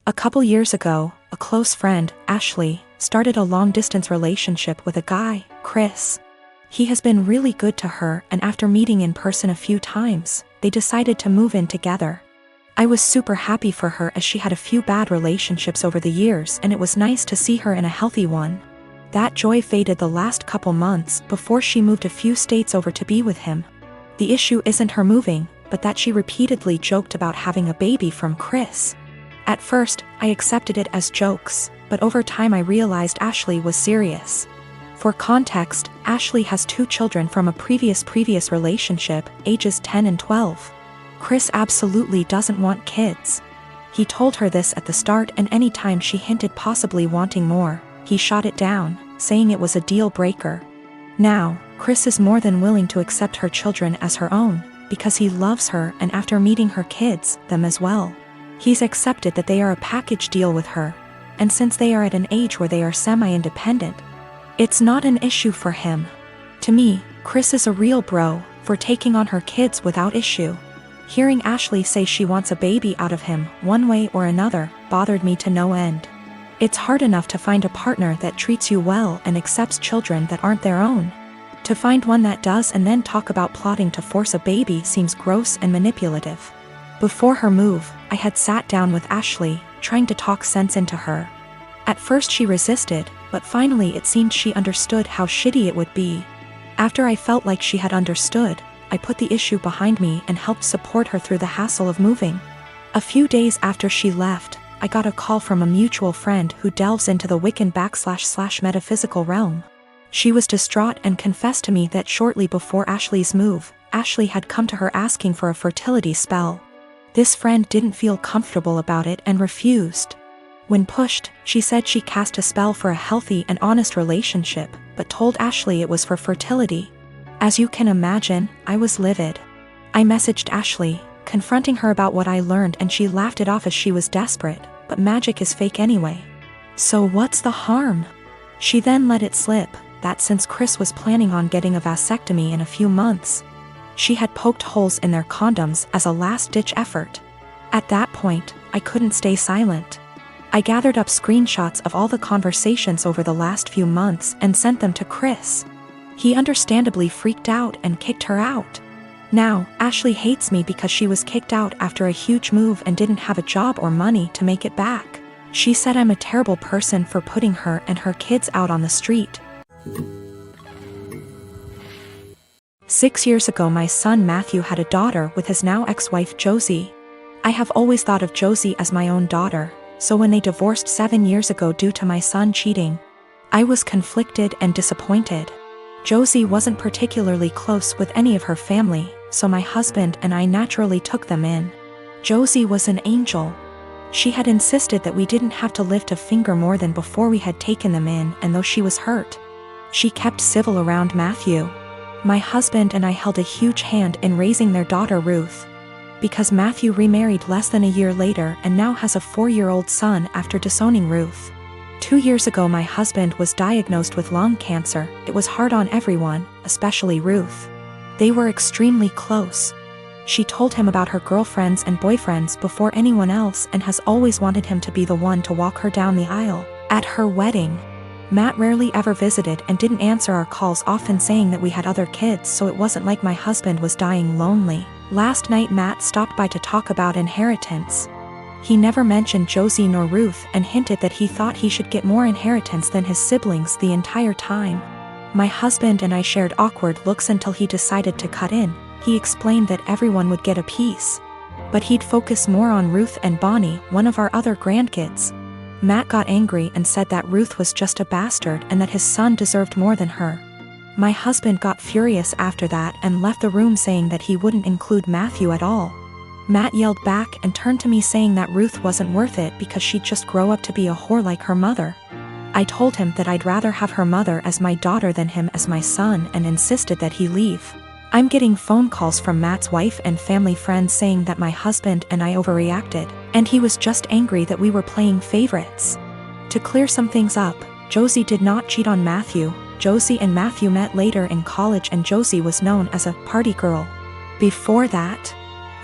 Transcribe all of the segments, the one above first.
A couple years ago, a close friend, Ashley, started a long-distance relationship with a guy, Chris. He has been really good to her, and after meeting in person a few times, they decided to move in together. I was super happy for her as she had a few bad relationships over the years and it was nice to see her in a healthy one. That joy faded the last couple months before she moved a few states over to be with him. The issue isn't her moving, but that she repeatedly joked about having a baby from Chris. At first, I accepted it as jokes, but over time I realized Ashley was serious. For context, Ashley has 2 children from a previous relationship, ages 10 and 12. Chris absolutely doesn't want kids. He told her this at the start, and any time she hinted possibly wanting more, he shot it down, saying it was a deal breaker. Now, Chris is more than willing to accept her children as her own, because he loves her, and after meeting her kids, them as well. He's accepted that they are a package deal with her, and since they are at an age where they are semi-independent, it's not an issue for him. To me, Chris is a real bro for taking on her kids without issue. Hearing Ashley say she wants a baby out of him, one way or another, bothered me to no end. It's hard enough to find a partner that treats you well and accepts children that aren't their own. To find one that does and then talk about plotting to force a baby seems gross and manipulative. Before her move, I had sat down with Ashley, trying to talk sense into her. At first she resisted, but finally it seemed she understood how shitty it would be. After I felt like she had understood, I put the issue behind me and helped support her through the hassle of moving. A few days after she left, I got a call from a mutual friend who delves into the Wiccan / metaphysical realm. She was distraught and confessed to me that shortly before Ashley's move, Ashley had come to her asking for a fertility spell. This friend didn't feel comfortable about it and refused. When pushed, she said she cast a spell for a healthy and honest relationship, but told Ashley it was for fertility. As you can imagine, I was livid. I messaged Ashley, confronting her about what I learned, and she laughed it off as she was desperate, but magic is fake anyway. So what's the harm? She then let it slip that since Chris was planning on getting a vasectomy in a few months, she had poked holes in their condoms as a last-ditch effort. At that point, I couldn't stay silent. I gathered up screenshots of all the conversations over the last few months and sent them to Chris. He understandably freaked out and kicked her out. Now, Ashley hates me because she was kicked out after a huge move and didn't have a job or money to make it back. She said I'm a terrible person for putting her and her kids out on the street. 6 years ago, my son Matthew had a daughter with his now ex-wife Josie. I have always thought of Josie as my own daughter, so when they divorced 7 years ago due to my son cheating, I was conflicted and disappointed. Josie wasn't particularly close with any of her family, so my husband and I naturally took them in. Josie was an angel. She had insisted that we didn't have to lift a finger more than before we had taken them in, and though she was hurt, she kept civil around Matthew. My husband and I held a huge hand in raising their daughter Ruth, because Matthew remarried less than a year later and now has a 4-year-old son after disowning Ruth. 2 years ago my husband was diagnosed with lung cancer. It was hard on everyone, especially Ruth. They were extremely close. She told him about her girlfriends and boyfriends before anyone else and has always wanted him to be the one to walk her down the aisle at her wedding. Matt rarely ever visited and didn't answer our calls, often saying that we had other kids, so it wasn't like my husband was dying lonely. Last night Matt stopped by to talk about inheritance. He never mentioned Josie nor Ruth and hinted that he thought he should get more inheritance than his siblings the entire time. My husband and I shared awkward looks until he decided to cut in. He explained that everyone would get a piece, but he'd focus more on Ruth and Bonnie, one of our other grandkids. Matt got angry and said that Ruth was just a bastard and that his son deserved more than her. My husband got furious after that and left the room saying that he wouldn't include Matthew at all. Matt yelled back and turned to me saying that Ruth wasn't worth it because she'd just grow up to be a whore like her mother. I told him that I'd rather have her mother as my daughter than him as my son and insisted that he leave. I'm getting phone calls from Matt's wife and family friends saying that my husband and I overreacted, and he was just angry that we were playing favorites. To clear some things up, Josie did not cheat on Matthew. Josie and Matthew met later in college and Josie was known as a party girl. Before that,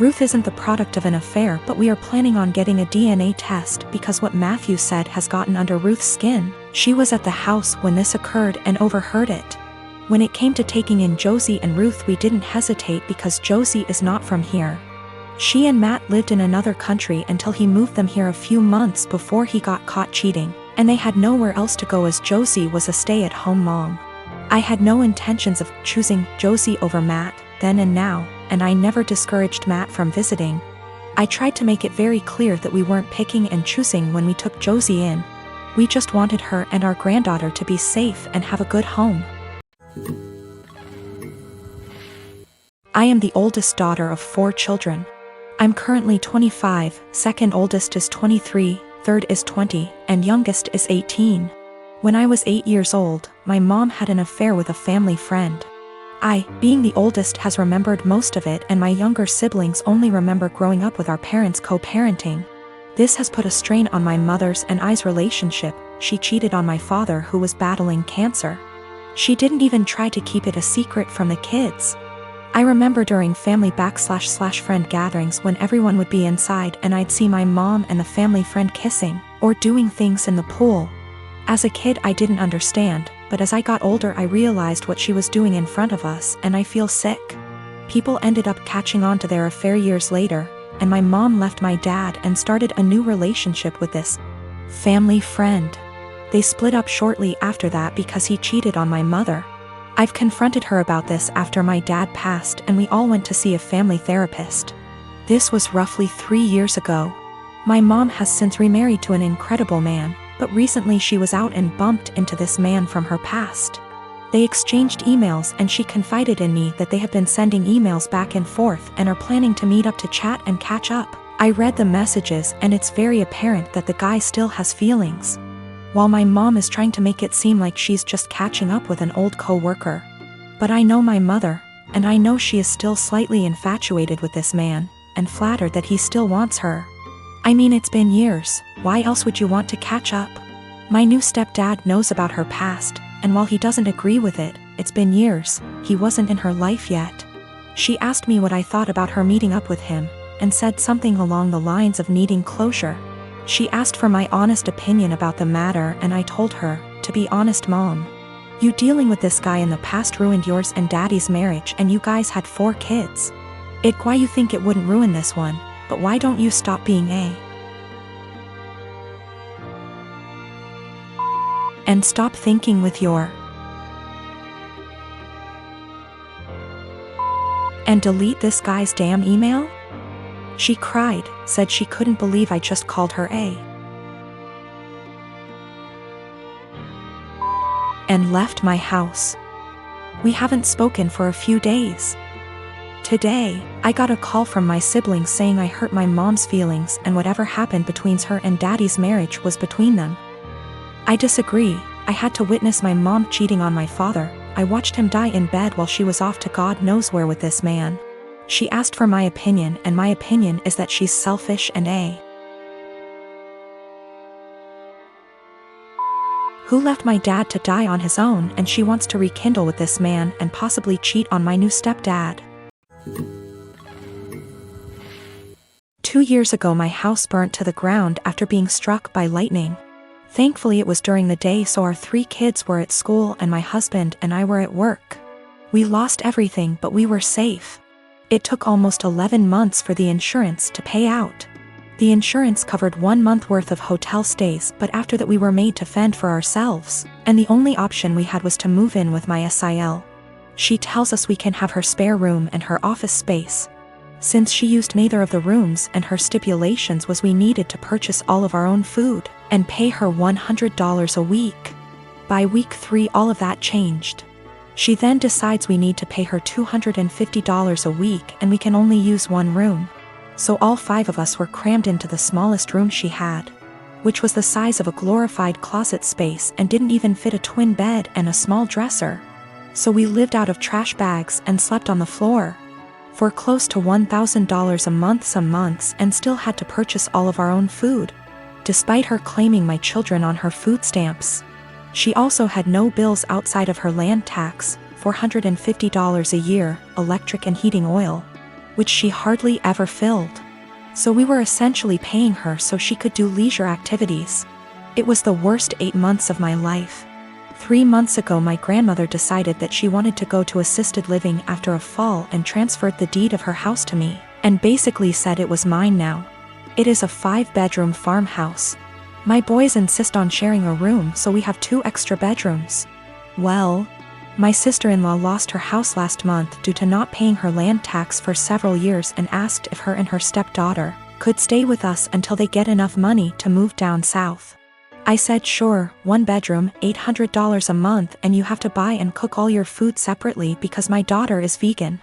Ruth isn't the product of an affair, but we are planning on getting a DNA test because what Matthew said has gotten under Ruth's skin. She was at the house when this occurred and overheard it. When it came to taking in Josie and Ruth, we didn't hesitate because Josie is not from here. She and Matt lived in another country until he moved them here a few months before he got caught cheating, and they had nowhere else to go as Josie was a stay-at-home mom. I had no intentions of choosing Josie over Matt, then and now, and I never discouraged Matt from visiting. I tried to make it very clear that we weren't picking and choosing when we took Josie in. We just wanted her and our granddaughter to be safe and have a good home. I am the oldest daughter of 4 children. I'm currently 25, second oldest is 23, third is 20, and youngest is 18. When I was 8 years old, my mom had an affair with a family friend. I, being the oldest, has remembered most of it, and my younger siblings only remember growing up with our parents co-parenting. This has put a strain on my mother's and I's relationship. She cheated on my father, who was battling cancer. She didn't even try to keep it a secret from the kids. I remember during family /friend gatherings when everyone would be inside and I'd see my mom and the family friend kissing, or doing things in the pool. As a kid I didn't understand, but as I got older I realized what she was doing in front of us, and I feel sick. People ended up catching on to their affair years later, and my mom left my dad and started a new relationship with this family friend. They split up shortly after that because he cheated on my mother. I've confronted her about this after my dad passed, and we all went to see a family therapist. This was roughly 3 years ago. My mom has since remarried to an incredible man, but recently she was out and bumped into this man from her past. They exchanged emails and she confided in me that they have been sending emails back and forth and are planning to meet up to chat and catch up. I read the messages and it's very apparent that the guy still has feelings. While my mom is trying to make it seem like she's just catching up with an old co-worker. But I know my mother, and I know she is still slightly infatuated with this man, and flattered that he still wants her. I mean, it's been years, why else would you want to catch up? My new stepdad knows about her past, and while he doesn't agree with it, it's been years, he wasn't in her life yet. She asked me what I thought about her meeting up with him, and said something along the lines of needing closure. She asked for my honest opinion about the matter, and I told her, to be honest mom, you dealing with this guy in the past ruined yours and daddy's marriage, and you guys had 4 kids. Why you think it wouldn't ruin this one, but why don't you stop being and stop thinking with your and delete this guy's damn email? She cried, said she couldn't believe I just called her and left my house. We haven't spoken for a few days. Today, I got a call from my siblings saying I hurt my mom's feelings and whatever happened between her and daddy's marriage was between them. I disagree. I had to witness my mom cheating on my father. I watched him die in bed while she was off to God knows where with this man. She asked for my opinion, and my opinion is that she's selfish and who left my dad to die on his own, and she wants to rekindle with this man and possibly cheat on my new stepdad. 2 years ago my house burnt to the ground after being struck by lightning. Thankfully it was during the day, so our 3 kids were at school and my husband and I were at work. We lost everything, but we were safe. It took almost 11 months for the insurance to pay out. The insurance covered 1 month worth of hotel stays, but after that we were made to fend for ourselves, and the only option we had was to move in with my SIL. She tells us we can have her spare room and her office space. Since she used neither of the rooms, and her stipulations was we needed to purchase all of our own food, and pay her $100 a week. By week 3 all of that changed. She then decides we need to pay her $250 a week and we can only use 1 room. So all 5 of us were crammed into the smallest room she had, which was the size of a glorified closet space and didn't even fit a twin bed and a small dresser. So we lived out of trash bags and slept on the floor for close to $1,000 a month some months, and still had to purchase all of our own food, despite her claiming my children on her food stamps. She also had no bills outside of her land tax, $450 a year, electric and heating oil, which she hardly ever filled. So we were essentially paying her so she could do leisure activities. It was the worst 8 months of my life. 3 months ago my grandmother decided that she wanted to go to assisted living after a fall and transferred the deed of her house to me, and basically said it was mine now. It is a 5-bedroom farmhouse. My boys insist on sharing a room, so we have 2 extra bedrooms. Well, my sister-in-law lost her house last month due to not paying her land tax for several years and asked if her and her stepdaughter could stay with us until they get enough money to move down south. I said sure, 1 bedroom, $800 a month, and you have to buy and cook all your food separately because my daughter is vegan.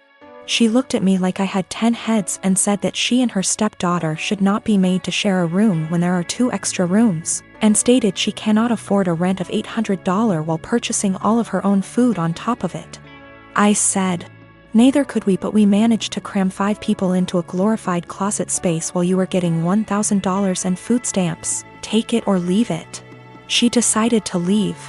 She looked at me like I had 10 heads and said that she and her stepdaughter should not be made to share a room when there are 2 extra rooms, and stated she cannot afford a rent of $800 while purchasing all of her own food on top of it. I said, neither could we, but we managed to cram 5 people into a glorified closet space while you were getting $1,000 and food stamps. Take it or leave it. She decided to leave.